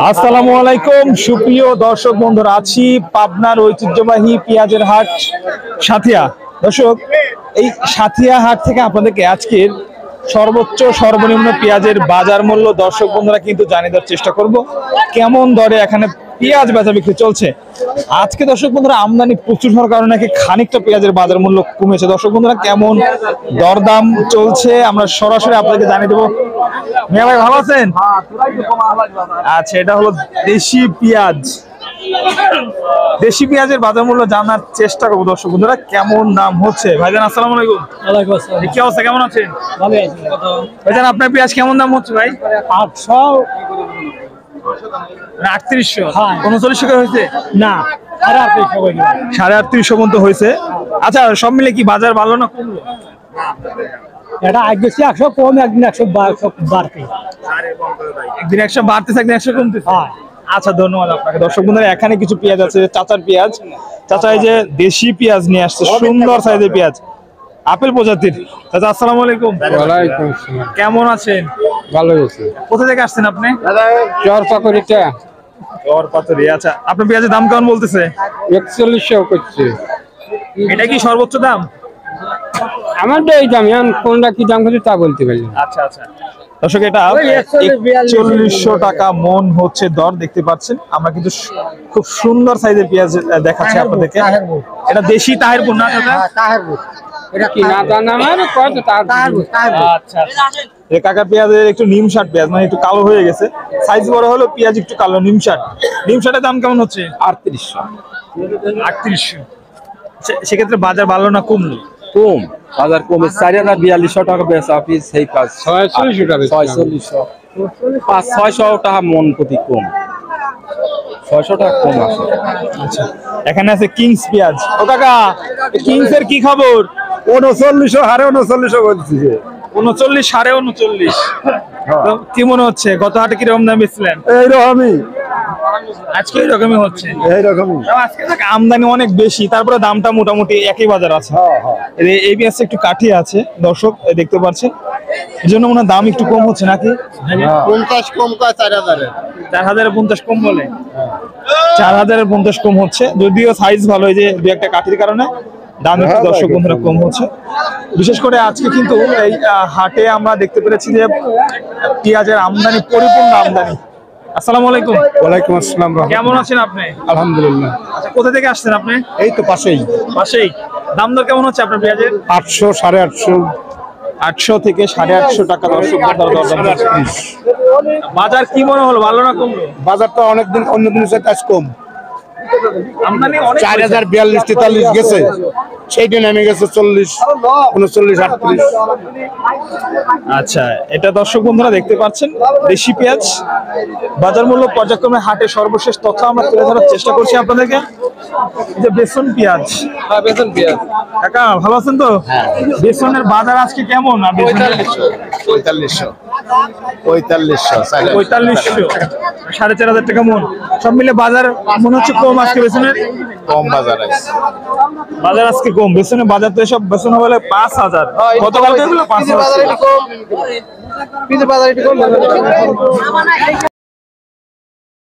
আসসালামু আলাইকুম সুপ্রিয় দর্শক বন্ধুরা, আছি পাবনার ঐতিহ্যবাহী পেঁয়াজের হাট সাথিয়া। দর্শক, এই সাথিয়া হাট থেকে আপনাদেরকে আজকের সর্বোচ্চ সর্বনিম্ন পেঁয়াজের বাজার মূল্য দর্শক বন্ধুরা কিন্তু জানিয়ে দেওয়ার চেষ্টা করব। কেমন দরে এখানে পেঁয়াজ বেচা বিক্রি চলছে আজকে দর্শক বন্ধুরা, আমদানি প্রচুর হওয়ার কারণে নাকি খানিকটা পেঁয়াজের বাজার মূল্য কমেছে। দর্শক বন্ধুরা, কেমন দরদাম চলছে আমরা সরাসরি আপনাদেরকে জানিয়ে দেবো। মিয়া ভাই ভালো আছেন? আচ্ছা, এটা হলো দেশি পেঁয়াজ। দেশি পেঁয়াজের বাজার মূল্য জানার চেষ্টা করবো দর্শক বন্ধুরা, কেমন দাম হচ্ছে। ভাইজান আসসালামু আলাইকুম। ওয়ালাইকুম আসসালাম। কি অবস্থা, কেমন আছেন? ভালো আছি। ভাইজান আপনার পেঁয়াজ কেমন দাম হচ্ছে ভাই? 800 3800 হ্যাঁ। 3900 করে হয়েছে না 3800 কইলো। 3800 পর্যন্ত হয়েছে। আচ্ছা, সব মিলে কি বাজার ভালো না কমলো? এটা আগে 100 কম, একদিন 100 বাড়তি। একদিন 100 বাড়তেছে, একদিন 100 কমতেছে। হ্যাঁ। আচ্ছা, ধন্যবাদ আপনাকে। দর্শক বন্ধুরা, এখানে কিছু পেঁয়াজ আছে, চাচার পেঁয়াজ। চাচা এই যে দেশি পেঁয়াজ নিয়ে আসছে, সুন্দর সাইজের পেঁয়াজ, আপেল প্রজাতির। চাচা আসসালামু আলাইকুম। ওয়ালাইকুম আসসালাম। কেমন আছেন? ভালো আছি। কোথা থেকে আসছেন আপনি? চর পাকড়িটা চরপাথরি। আচ্ছা, আপনার পেঁয়াজের দাম কেমন বলতেছে? 4100 করছে। এটা কি সর্বোচ্চ দাম? আমার তো এই দাম, এখন কোনটা কি দাম করছে তা বলতে পারি না। আচ্ছা আচ্ছা, দর্শক এটা 4100 টাকা মন হচ্ছে দর, দেখতে পাচ্ছেন। আমরা কিন্তু খুব সুন্দর সাইজের পেঁয়াজ দেখাচ্ছি আপনাদেরকে। এটা দেশি তাহেরপুর না দাদা? এটা কি না জানা আমার কত তার। আচ্ছা, এই কাকা পেঁয়াজের একটু নিমশাট পেঁয়াজ, মানে একটু কালো হয়ে গেছে। সাইজ বড় হলো, পেঁয়াজ একটু কালো। নিমশাটের দাম কেমন হচ্ছে? 3800 3800। সেক্ষেত্রে বাজার ভালো না কমলো? কম বাজার কমে 4042 টাকা বেচা অফিস সেই কাজ 4600 টাকা। 4600 500-600 টাকা মন প্রতি কম, 600 টাকা কম আসে। আচ্ছা, এখানে আছে কিংস পেঁয়াজ। ও কাকা, কিংস এর কি খবর? 3900 হারে 3900 বলছি যে 39, 39.5। তো কি মনে হচ্ছে গত হাটে কিরকম দাম বেচলেন? এইরকমই আজকে এরকমই হচ্ছে। এইরকমই। আজকে দেখ আমদানি অনেক বেশি, তারপরে দামটা মোটামুটি একই বাজার আছে। এই পেঁয়াজটা একটু কাঠি আছে দর্শক, দেখতে পাচ্ছেন। এই জন্য মনে হয় দাম একটু কম হচ্ছে নাকি? 50 কম কয় 4000 4050 কম বলে। 4050 কম হচ্ছে, যদিও সাইজ ভালো, এই যে দু একটা কাঠির কারণে দাম একটু দর্শক বন্ধুরা কম হচ্ছে। বিশেষ করে আজকে কিন্তু এই হাটে আমরা দেখতে পেরেছি যে পেঁয়াজের আমদানি, পরিপূর্ণ আমদানি। আসসালামু আলাইকুম। ওয়ালাইকুম আসসালাম। কেমন আছেন আপনি? আলহামদুলিল্লাহ। আচ্ছা, কোথা থেকে আসছেন আপনি? এই তো পাশেই। পাশেই। দাম দর কেমন হচ্ছে আপনার পেঁয়াজের? 800 850 800 থেকে 850 টাকা দর্শক বন্ধুরা দরদাম হচ্ছে। বাজার কি মনে হলো, ভালো না কমলো? বাজার তো অনেকদিন অন্য দিনের সাথে আজ কম। আমদানি অনেক 4042 43 গেছে, সেইটা নেমে গেছে 40 39 38। আচ্ছা, এটা দর্শক বন্ধুরা দেখতে পাচ্ছেন দেশি পেঁয়াজ বাজার মূল্য পর্যায়ক্রমে হাটে সর্বশেষ তথ্য আমরা তুলে ধরার চেষ্টা করছি আপনাদেরকে। যে বেসন পেঁয়াজ, বেতন পেঁয়াজ কাকা ভালো আছেন তো? বেসনের বাজার আজকে কেমন? 4500 4500 টাকা মন। সব মিলে বাজার মনে হচ্ছে কম আজকে বেসনের। কম বাজার আছে। বাজার আজকে কম বেসনের বাজার, তো এসব বেসন হলে 5000, গতকালকে এগুলো 5000।